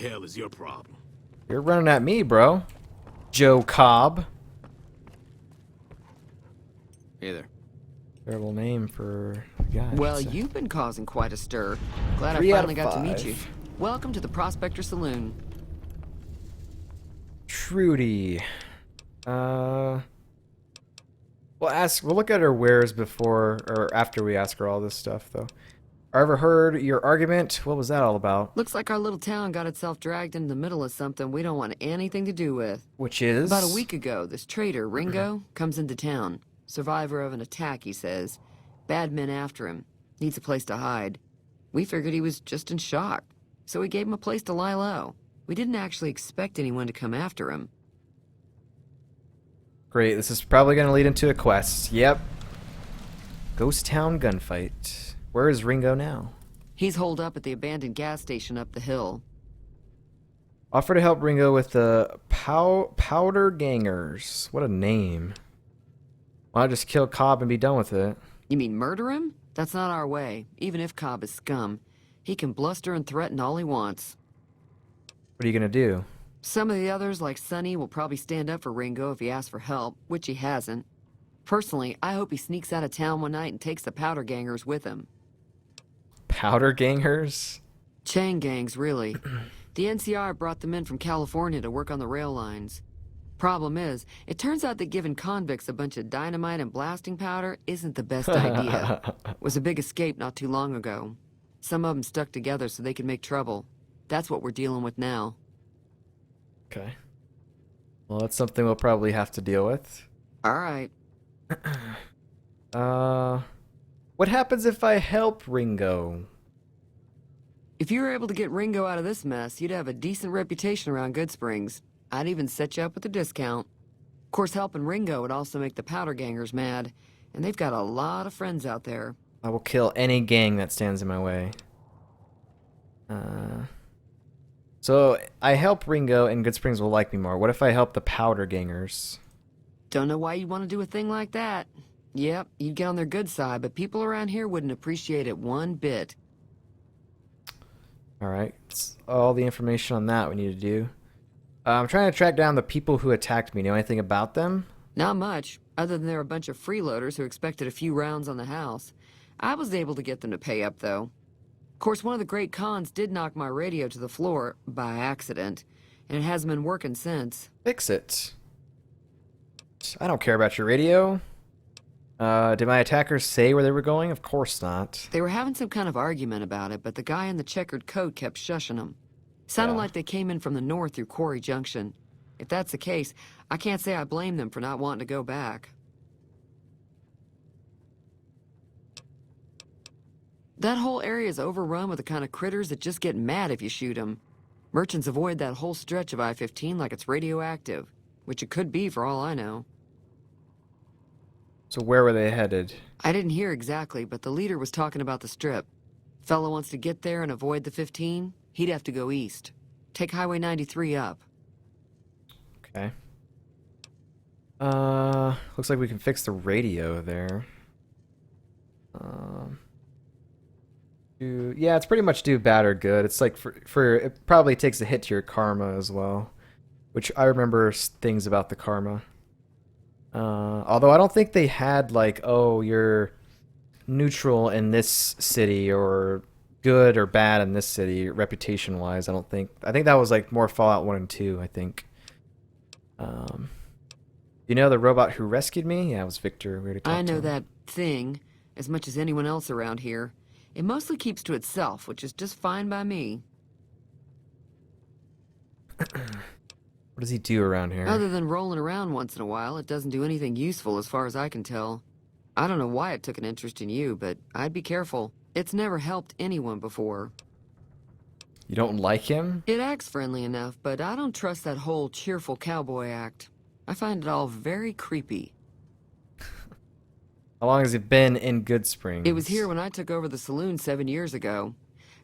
hell is your problem? You're running at me, bro. Joe Cobb. Hey there. Terrible name for a guy. I Well, should say. you've been causing quite a stir. Glad I 3 out finally of got to meet 5. you. Welcome to the Prospector Saloon. Trudy. We'll look at her wares before or after we ask her all this stuff, though. I ever heard your argument? What was that all about? Looks like our little town got itself dragged into the middle of something we don't want anything to do with. Which is? About a week ago, this traitor, Ringo, comes into town. Survivor of an attack, he says. Bad men after him. Needs a place to hide. We figured he was just in shock, so we gave him a place to lie low. We didn't actually expect anyone to come after him. Great, this is probably going to lead into a quest. Yep. Ghost Town Gunfight. Where is Ringo now? He's holed up at the abandoned gas station up the hill. Offer to help Ringo with the Powder Gangers. What a name. Why not just kill Cobb and be done with it? You mean murder him? That's not our way, even if Cobb is scum. He can bluster and threaten all he wants. What are you going to do? Some of the others, like Sonny, will probably stand up for Ringo if he asks for help, which he hasn't. Personally, I hope he sneaks out of town one night and takes the Powder Gangers with him. Powder Gangers? Chain gangs, really. The NCR brought them in from California to work on the rail lines. Problem is, it turns out that giving convicts a bunch of dynamite and blasting powder isn't the best idea. It was a big escape not too long ago. Some of them stuck together so they could make trouble. That's what we're dealing with now. Okay. Well, that's something we'll probably have to deal with. All right. What happens if I help Ringo? If you were able to get Ringo out of this mess, you'd have a decent reputation around Goodsprings. I'd even set you up with a discount. Of course, helping Ringo would also make the Powder Gangers mad, and they've got a lot of friends out there. I will kill any gang that stands in my way. So I help Ringo and Goodsprings will like me more. What if I help the Powder Gangers? Don't know why you'd want to do a thing like that. Yep, you'd get on their good side, but people around here wouldn't appreciate it one bit. Alright, that's all the information on that we need to do. I'm trying to track down the people who attacked me. Know anything about them? Not much, other than they're a bunch of freeloaders who expected a few rounds on the house. I was able to get them to pay up, though. Of course, one of the great cons did knock my radio to the floor, by accident, and it hasn't been working since. Fix it. I don't care about your radio. Did my attackers say where they were going? Of course not. They were having some kind of argument about it, but the guy in the checkered coat kept shushing them. Sounded like they came in from the north through Quarry Junction. If that's the case, I can't say I blame them for not wanting to go back. That whole area is overrun with the kind of critters that just get mad if you shoot them. Merchants avoid that whole stretch of I-15 like it's radioactive, which it could be for all I know. So where were they headed? I didn't hear exactly, but the leader was talking about the strip. Fella wants to get there and avoid the 15, he'd have to go east. Take Highway 93 up. Okay. Looks like we can fix the radio there. Yeah, it's pretty much do bad or good. It's like for it probably takes a hit to your karma as well, which I remember things about the karma. Although I don't think they had like, oh, you're neutral in this city or good or bad in this city, reputation-wise. I don't think. I think that was like more Fallout 1 and 2, I think. You know the robot who rescued me? Yeah, it was Victor. We already talked I to know him. that thing as much as anyone else around here. It mostly keeps to itself, which is just fine by me. What does he do around here? Other than rolling around once in a while, it doesn't do anything useful as far as I can tell. I don't know why it took an interest in you, but I'd be careful. It's never helped anyone before. You don't like him? It acts friendly enough, but I don't trust that whole cheerful cowboy act. I find it all very creepy. How long has it been in Goodsprings? It was here when I took over the saloon 7 years ago.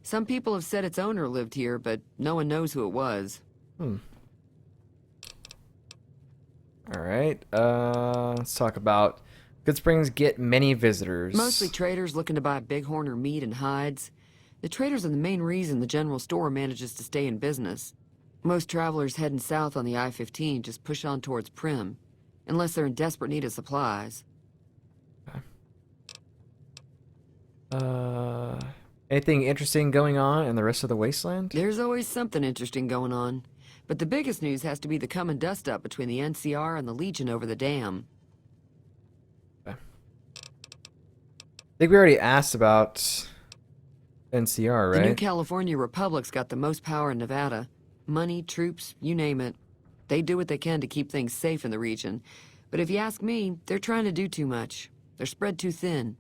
Some people have said its owner lived here, but no one knows who it was. Alright, let's talk about Goodsprings get many visitors. Mostly traders looking to buy bighorn or meat and hides. The traders are the main reason the general store manages to stay in business. Most travelers heading south on the I-15 just push on towards Prim, unless they're in desperate need of supplies. Anything interesting going on in the rest of the wasteland? There's always something interesting going on. But the biggest news has to be the coming dust-up between the NCR and the Legion over the dam. Okay. I think we already asked about NCR, right? The new California Republic's got the most power in Nevada. Money, troops, you name it. They do what they can to keep things safe in the region. But if you ask me, they're trying to do too much. They're spread too thin.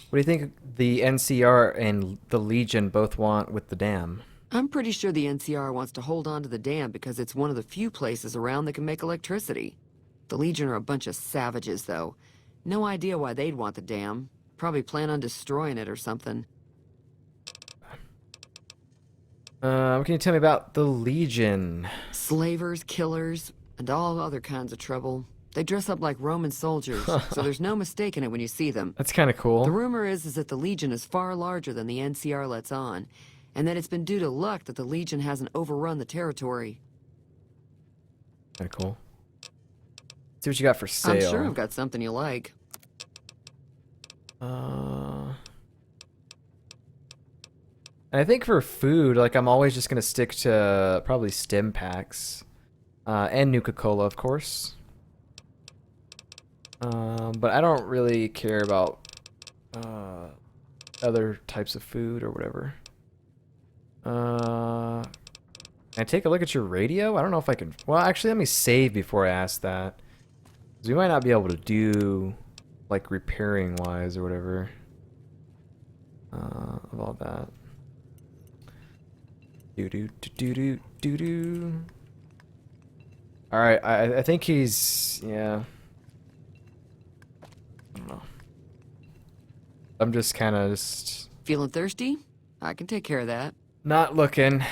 What do you think the NCR and the Legion both want with the dam? I'm pretty sure the NCR wants to hold on to the dam because it's one of the few places around that can make electricity. The Legion are a bunch of savages, though. No idea why they'd want the dam. Probably plan on destroying it or something. Can you tell me about the Legion? Slavers, killers, and all other kinds of trouble. They dress up like Roman soldiers, so there's no mistaking it when you see them. That's kind of cool. The rumor is that the Legion is far larger than the NCR lets on, and that it's been due to luck that the Legion hasn't overrun the territory. Kind of cool. See what you got for sale. I'm sure I've got something you like. And I think for food, like I'm always just gonna stick to probably stim packs, and Nuka-Cola, of course. But I don't really care about other types of food or whatever. Can I take a look at your radio? I don't know if I can. Well, actually, let me save before I ask that. 'Cause we might not be able to do like repairing wise or whatever. Of all that. Do. All right, I think he's yeah. I don't know. I'm just kind of just Feeling thirsty? I can take care of that. not looking.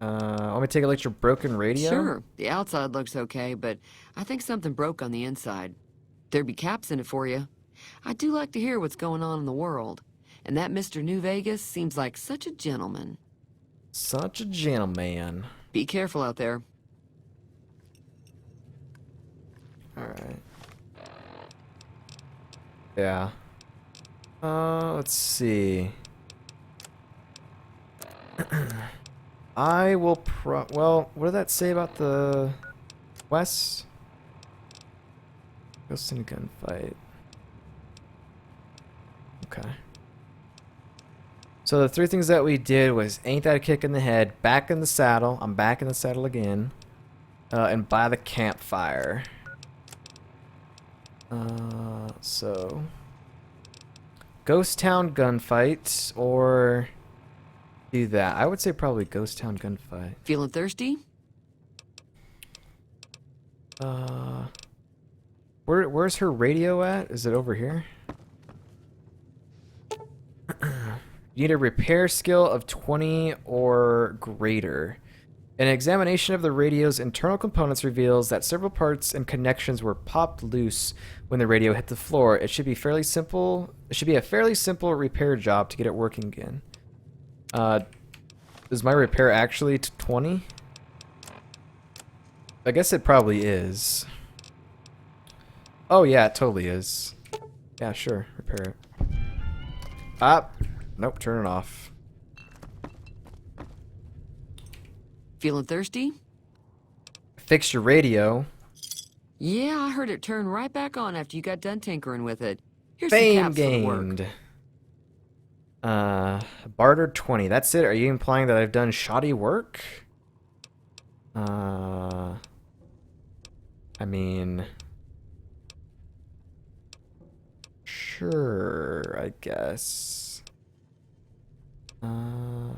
Want me to take a look at your broken radio? Sure, the outside looks okay, but I think something broke on the inside. There'd be caps in it for you. I do like to hear what's going on in the world. And that Mr. New Vegas seems like such a gentleman. Such a gentleman. Be careful out there. Alright. Yeah. Let's see. I will well, what did that say about the West? Ghost in a gunfight. Okay. So the three things that we did was ain't that a kick in the head, back in the saddle, I'm back in the saddle again, and by the campfire. So Ghost Town gunfight or do that. I would say probably Ghost Town gunfight. Feeling thirsty? Where's her radio at? Is it over here? You need a repair skill of 20 or greater. An examination of the radio's internal components reveals that several parts and connections were popped loose when the radio hit the floor. It should be fairly simple. It should be a fairly simple repair job to get it working again. Is my repair actually 20? I guess it probably is. Oh yeah, it totally is. Yeah, sure. Repair it. Ah, nope, turn it off. Feeling thirsty? Fix your radio. Yeah, I heard it turn right back on after you got done tinkering with it. Here's Fame some caps for the work. gained. Bartered 20. That's it? Are you implying that I've done shoddy work? I mean... Sure, I guess. No,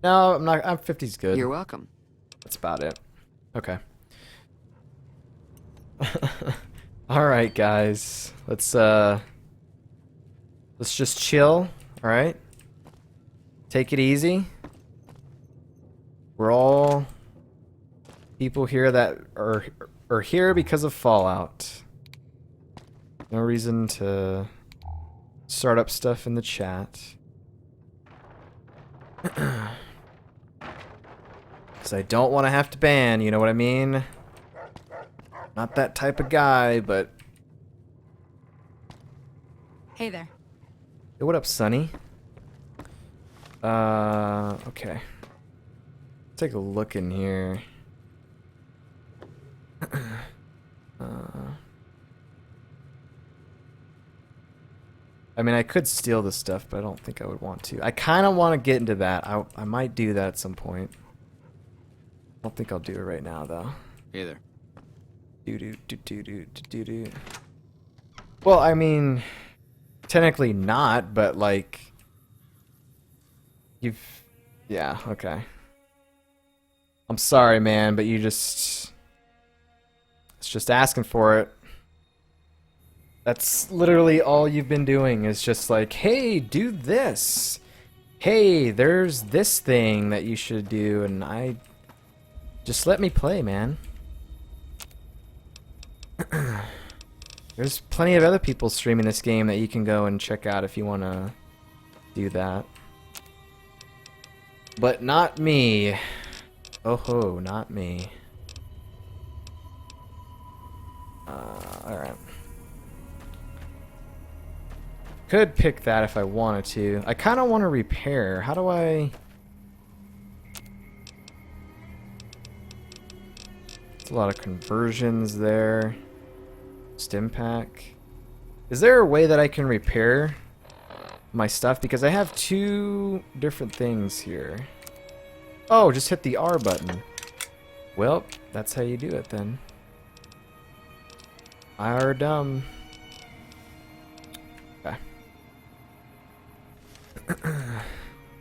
I'm not. I'm 50's good. You're welcome. That's about it. Okay. All right, guys. Let's just chill. All right. Take it easy. We're all people here that are here because of Fallout. No reason to start up stuff in the chat. Because I don't want to have to ban, you know what I mean? Not that type of guy, but... Hey there. Hey, what up, Sonny? Okay. Take a look in here. I mean, I could steal this stuff, but I don't think I would want to. I kind of want to get into that. I might do that at some point. I don't think I'll do it right now, though. Hey there. Do. Well, I mean, technically not, but like, yeah, okay. I'm sorry, man, but it's just asking for it. That's literally all you've been doing is just like, hey, do this. Hey, there's this thing that you should do, and just let me play, man. There's plenty of other people streaming this game that you can go and check out if you want to do that. But not me. Oh ho, not me. Alright. Could pick that if I wanted to. I kind of want to repair. How do I... There's a lot of conversions there. Stim pack. Is there a way that I can repair my stuff? Because I have two different things here. Oh, just hit the R button. Well, that's how you do it then. I are dumb. Okay.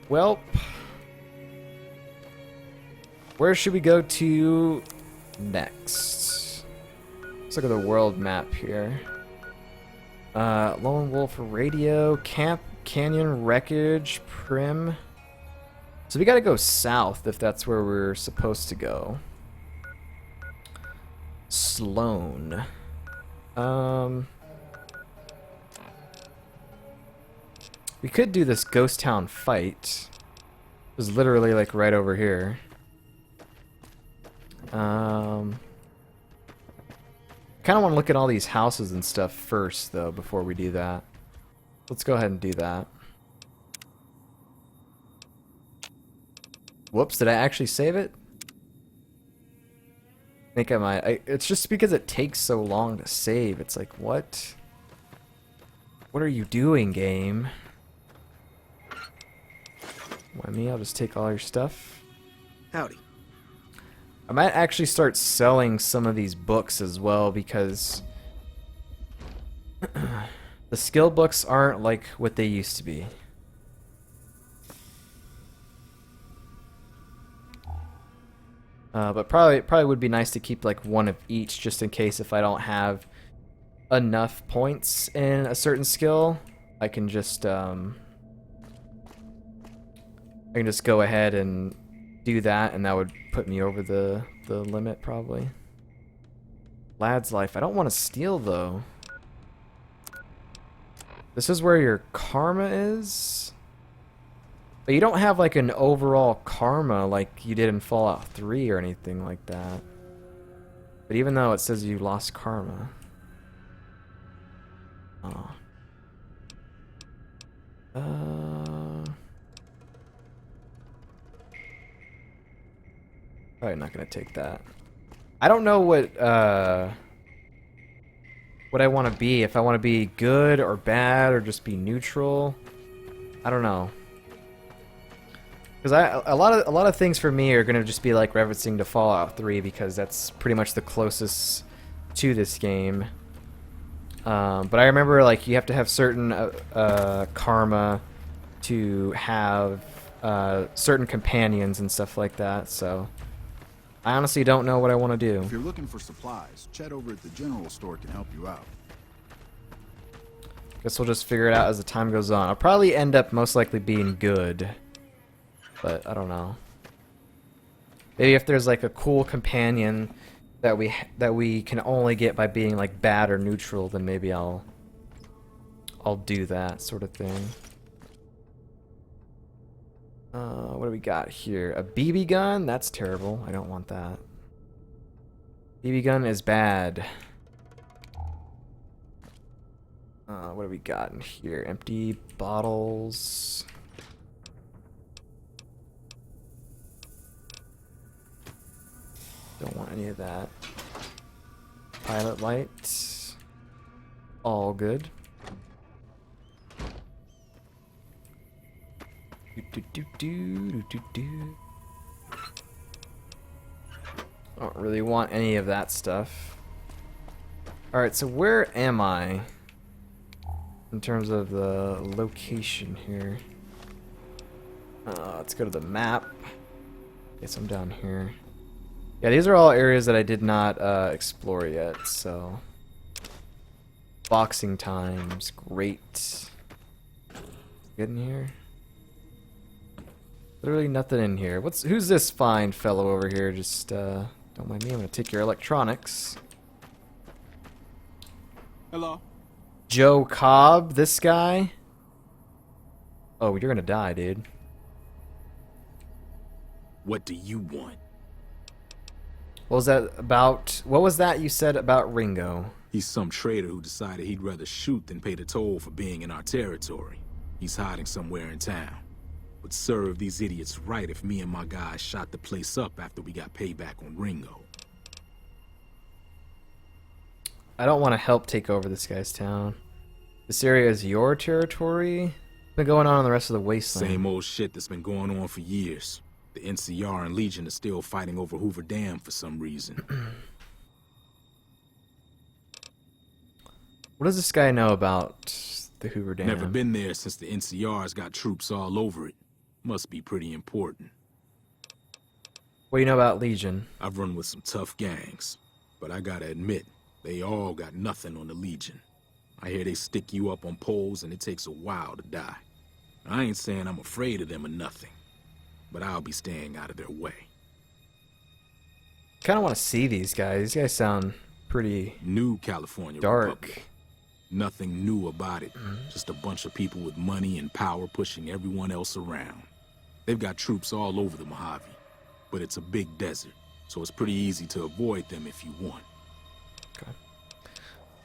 Well, where should we go to next? Let's look at the world map here. Lone Wolf Radio, Camp Canyon Wreckage, Prim. So we gotta go south if that's where we're supposed to go. Sloan. We could do this ghost town fight. It was literally like right over here. Kind of want to look at all these houses and stuff first, though, before we do that. Let's go ahead and do that. Whoops, did I actually save it? I think I might. It's just because it takes so long to save. It's like, what? What are you doing, game? Why me? I'll just take all your stuff. Howdy. I might actually start selling some of these books as well because the skill books aren't like what they used to be. But probably would be nice to keep like one of each just in case if I don't have enough points in a certain skill, I can just go ahead and do that, and that would put me over the limit probably. Lad's life. I don't want to steal though. This is where your karma is. But you don't have like an overall karma like you did in Fallout 3 or anything like that. But even though it says you lost karma. Oh. Probably not gonna take that. I don't know what I want to be. If I want to be good or bad or just be neutral. I don't know. Because a lot of things for me are gonna just be like referencing to Fallout 3 because that's pretty much the closest to this game. But I remember like you have to have certain karma to have certain companions and stuff like that. So I honestly don't know what I want to do. If you're looking for supplies, Chet over at the general store can help you out. Guess we'll just figure it out as the time goes on. I'll probably end up most likely being good. But I don't know. Maybe if there's like a cool companion that we can only get by being like bad or neutral, then maybe I'll I'll do that sort of thing. What do we got here? A BB gun? That's terrible. I don't want that. BB gun is bad. What do we got in here? Empty bottles. Don't want any of that. Pilot light. All good. I don't really want any of that stuff. Alright, so where am I? In terms of the location here. Let's go to the map. Guess I'm down here. Yeah, these are all areas that I did not explore yet, so... Boxing times, great. Good in here? Literally nothing in here. Who's this fine fellow over here? Just, don't mind me, I'm gonna take your electronics. Hello. Joe Cobb, this guy? Oh, you're gonna die, dude. What do you want? What was that about? What was that you said about Ringo? He's some traitor who decided he'd rather shoot than pay the toll for being in our territory. He's hiding somewhere in town. Would serve these idiots right if me and my guys shot the place up after we got payback on Ringo. I don't want to help take over this guy's town. This area is your territory? What's been going on in the rest of the wasteland? Same old shit that's been going on for years. The NCR and Legion are still fighting over Hoover Dam for some reason. What does this guy know about the Hoover Dam? Never been there since the NCR's got troops all over it. Must be pretty important. What do you know about Legion? I've run with some tough gangs, but I gotta admit, they all got nothing on the Legion. I hear they stick you up on poles and it takes a while to die. I ain't saying I'm afraid of them or nothing, but I'll be staying out of their way. Kind of want to see these guys. These guys sound pretty New California dark. Republic. Nothing new about it. Just a bunch of people with money and power pushing everyone else around. They've got troops all over the Mojave, but it's a big desert, so it's pretty easy to avoid them if you want. Okay.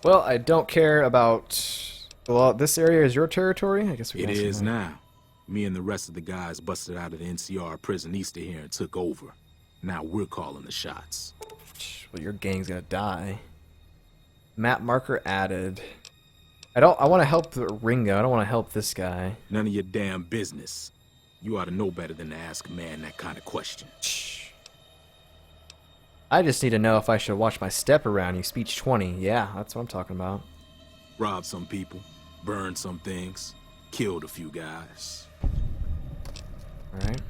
Well, I don't care about... Well, this area is your territory? I guess we It can is now. Me and the rest of the guys busted out of the NCR prison east of here and took over. Now we're calling the shots. Well, your gang's gonna die. Map marker added. I want to help Ringo. I don't want to help this guy. None of your damn business. You ought to know better than to ask a man that kind of question. I just need to know if I should watch my step around you. Speech 20. Yeah, that's what I'm talking about. Robbed some people, burned some things, killed a few guys. Alright.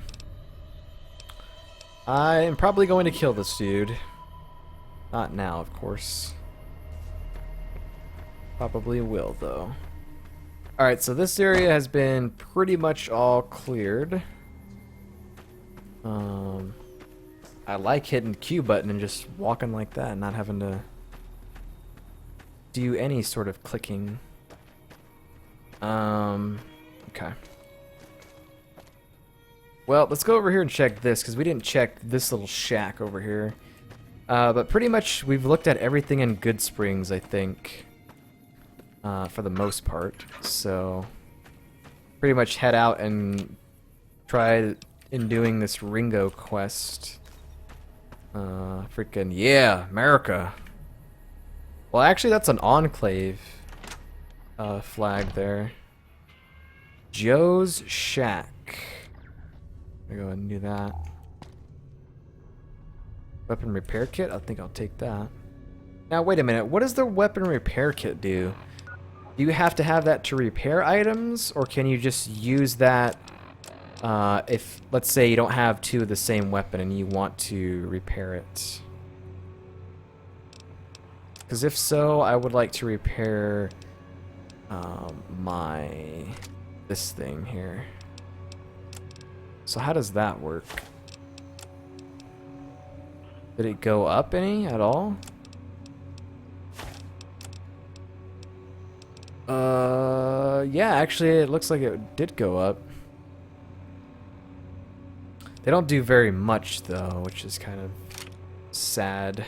I am probably going to kill this dude. Not now, of course. Probably will, though. Alright, so this area has been pretty much all cleared. I like hitting the Q button and just walking like that, not having to do any sort of clicking. Okay. Well, let's go over here and check this, because we didn't check this little shack over here. But pretty much we've looked at everything in Goodsprings, I think. For the most part. So, pretty much head out and try in doing this Ringo quest. Freaking, yeah, America. Well, actually, that's an enclave flag there. Joe's Shack. I'm gonna go ahead and do that. Weapon repair kit? I think I'll take that. Now, wait a minute. What does the weapon repair kit do? Do you have to have that to repair items, or can you just use that if, let's say, you don't have two of the same weapon and you want to repair it? Because if so, I would like to repair this thing here. So how does that work? Did it go up any at all? Yeah, actually, it looks like it did go up. They don't do very much, though, which is kind of sad.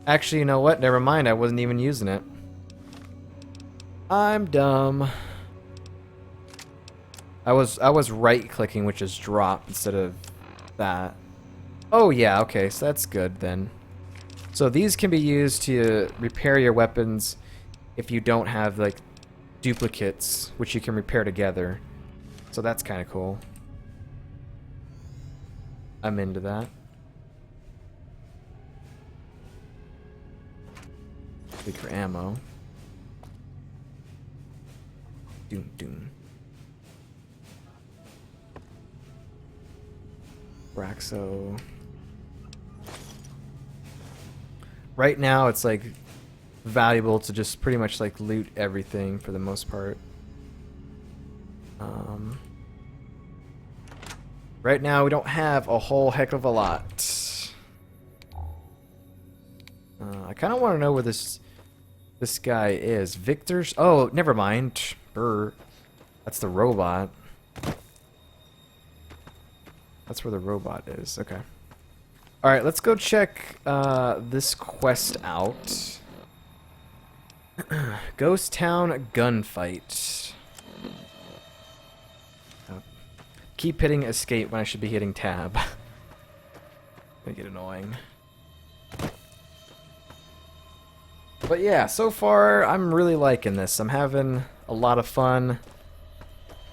Actually, you know what? Never mind, I wasn't even using it. I'm dumb. I was right-clicking, which is drop, instead of that. Oh, yeah, okay, so that's good, then. So these can be used to repair your weapons if you don't have, like, duplicates, which you can repair together. So that's kind of cool. I'm into that. Big for ammo. Doom, doom. Braxo. Right now, it's like valuable to just pretty much like loot everything for the most part. Right now, we don't have a whole heck of a lot. I kind of want to know where this guy is. Victor's. Oh, never mind. Brr. That's the robot. That's where the robot is. Okay. All right, let's go check this quest out. Ghost Town Gunfight. Keep hitting escape when I should be hitting tab. Gonna get annoying. But yeah, so far I'm really liking this. I'm having a lot of fun.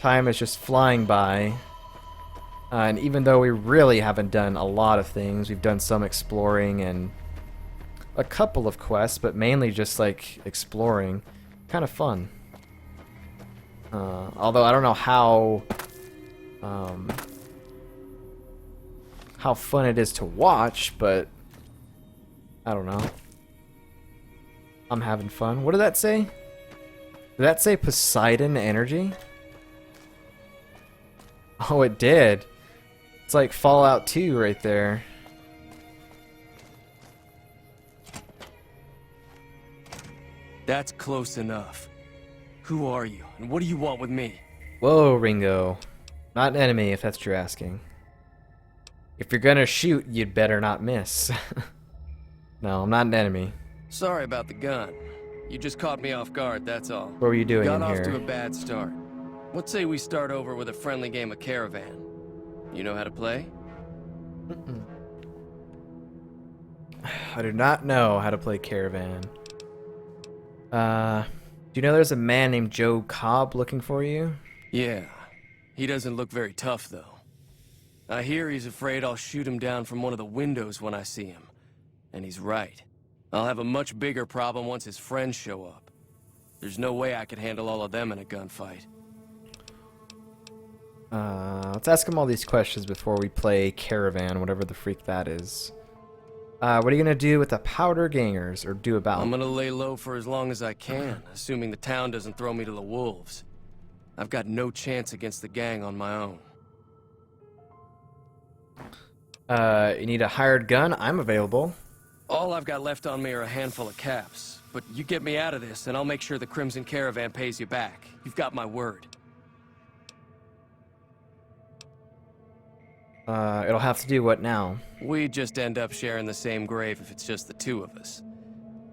Time is just flying by. And even though we really haven't done a lot of things, we've done some exploring and a couple of quests, but mainly just like exploring. Kind of fun. Although I don't know how fun it is to watch, but I don't know. I'm having fun. What did that say? Did that say Poseidon Energy? Oh, it did. It's like Fallout 2 right there. That's close enough. Who are you, and what do you want with me? Whoa, Ringo. Not an enemy, if that's what you're asking. If you're gonna shoot, you'd better not miss. No, I'm not an enemy. Sorry about the gun. You just caught me off guard, that's all. What were you doing Got in off here? to a bad start. Let's say we start over with a friendly game of Caravan. You know how to play? I do not know how to play Caravan. Do you know there's a man named Joe Cobb looking for you? Yeah. He doesn't look very tough, though. I hear he's afraid I'll shoot him down from one of the windows when I see him. And he's right. I'll have a much bigger problem once his friends show up. There's no way I could handle all of them in a gunfight. Let's ask him all these questions before we play Caravan, whatever the freak that is. What are you gonna do with the powder gangers, or do about? I'm gonna lay low for as long as I can, assuming the town doesn't throw me to the wolves. I've got no chance against the gang on my own. You need a hired gun? I'm available. All I've got left on me are a handful of caps. But you get me out of this, and I'll make sure the Crimson Caravan pays you back. You've got my word. It'll have to do what now? We just end up sharing the same grave if it's just the two of us.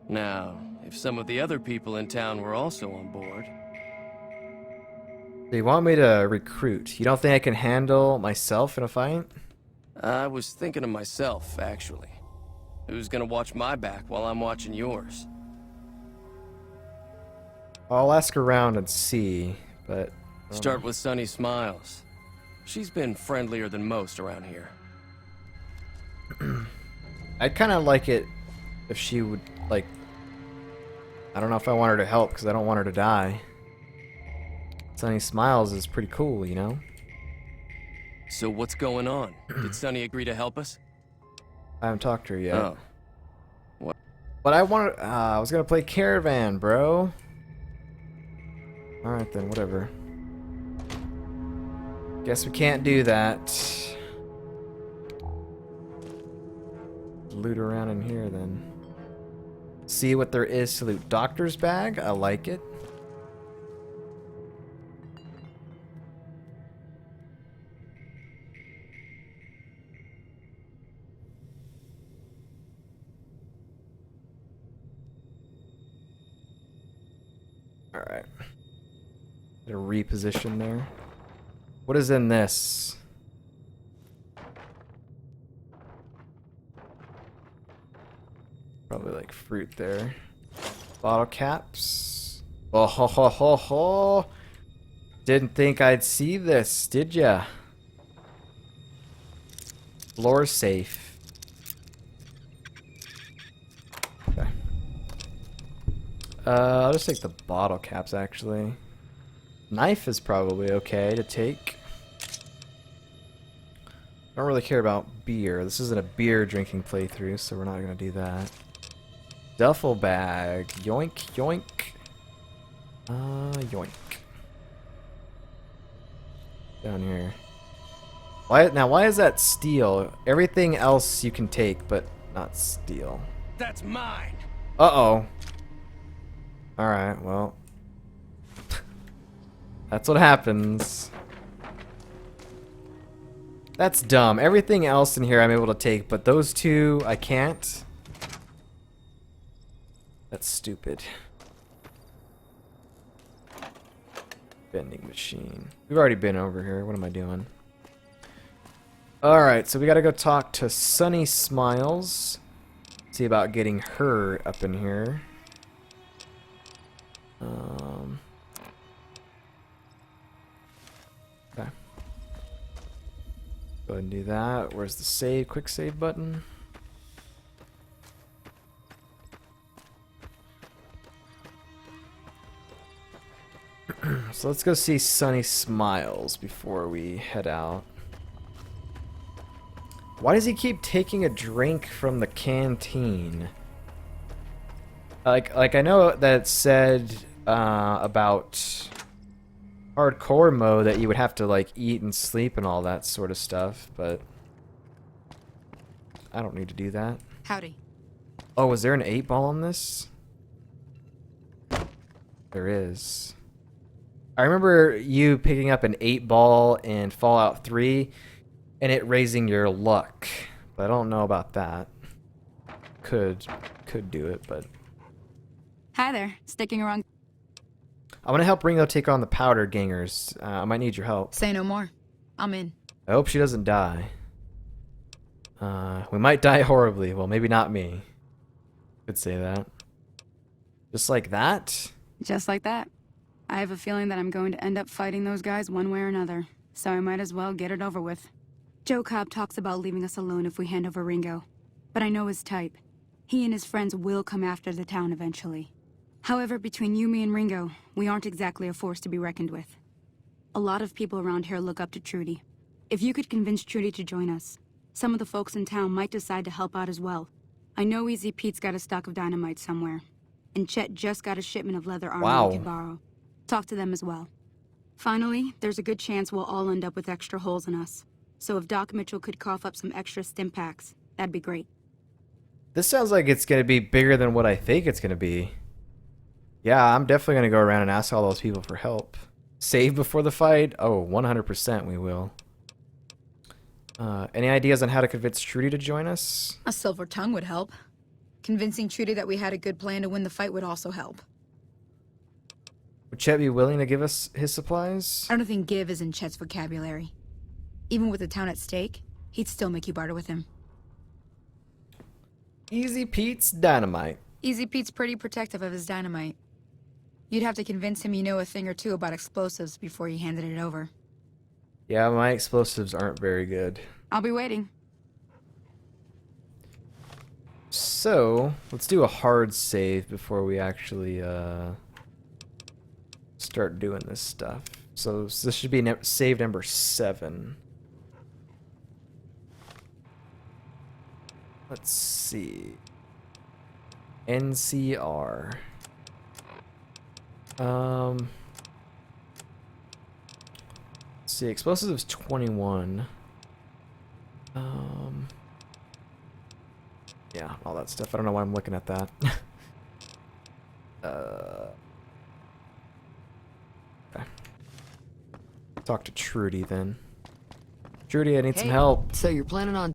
Now, if some of the other people in town were also on board... So you want me to recruit? You don't think I can handle myself in a fight? I was thinking of myself, actually. Who's gonna watch my back while I'm watching yours? I'll ask around and see, but... Start with Sunny Smiles. She's been friendlier than most around here. I'd kind of like it if she would, like... I don't know if I want her to help, because I don't want her to die. Sunny Smiles is pretty cool, you know? So what's going on? Did Sunny agree to help us? I haven't talked to her yet. Oh. But I wanted... I was gonna play Caravan, bro. Alright then, whatever. Guess we can't do that. Loot around in here then. See what there is to loot. Doctor's bag? I like it. Alright. Gotta reposition there. What is in this? Probably like fruit there. Bottle caps. Oh ho ho ho ho! Didn't think I'd see this, did ya? Floor safe. Okay. I'll just take the bottle caps actually. Knife is probably okay to take. I don't really care about beer. This isn't a beer drinking playthrough, so we're not gonna do that. Duffel bag. Yoink, yoink. Yoink. Down here. Why is that steel? Everything else you can take, but not steel. That's mine. Uh-oh. Alright, well. That's what happens. That's dumb. Everything else in here I'm able to take, but those two I can't. That's stupid. Vending machine. We've already been over here. What am I doing? Alright, so we gotta go talk to Sunny Smiles. See about getting her up in here. Okay. Go ahead and do that. Where's the save? Quick save button? So let's go see Sunny Smiles before we head out. Why does he keep taking a drink from the canteen? Like I know that it said about hardcore mode that you would have to like eat and sleep and all that sort of stuff, but I don't need to do that. Howdy. Oh, was there an 8-ball on this? There is. I remember you picking up an 8-ball in Fallout 3 and it raising your luck, but I don't know about that. Could do it, but Hi there. Sticking around. I want to help Ringo take on the powder gangers. I might need your help. Say no more. I'm in. I hope she doesn't die. We might die horribly. Well, maybe not me. Could say that. Just like that? Just like that. I have a feeling that I'm going to end up fighting those guys one way or another, so I might as well get it over with. Joe Cobb talks about leaving us alone if we hand over Ringo, but I know his type. He and his friends will come after the town eventually. However, between you, me, and Ringo, we aren't exactly a force to be reckoned with. A lot of people around here look up to Trudy. If you could convince Trudy to join us, some of the folks in town might decide to help out as well. I know Easy Pete's got a stock of dynamite somewhere, and Chet just got a shipment of leather armor we could borrow. Talk to them as well. Finally, there's a good chance we'll all end up with extra holes in us. So if Doc Mitchell could cough up some extra stim packs, that'd be great. This sounds like it's going to be bigger than what I think it's going to be. Yeah, I'm definitely going to go around and ask all those people for help. Save before the fight? Oh, 100% we will. Any ideas on how to convince Trudy to join us? A silver tongue would help. Convincing Trudy that we had a good plan to win the fight would also help. Would Chet be willing to give us his supplies? I don't think give is in Chet's vocabulary. Even with the town at stake, he'd still make you barter with him. Easy Pete's dynamite. Easy Pete's pretty protective of his dynamite. You'd have to convince him you know a thing or two about explosives before you handed it over. Yeah, my explosives aren't very good. I'll be waiting. So, let's do a hard save before we actually start doing this stuff. So this should be save number 7. Let's see. NCR. Let's see, explosives 21. Yeah, all that stuff. I don't know why I'm looking at that. Okay. Talk to Trudy then. Trudy, I need some help. So you're planning on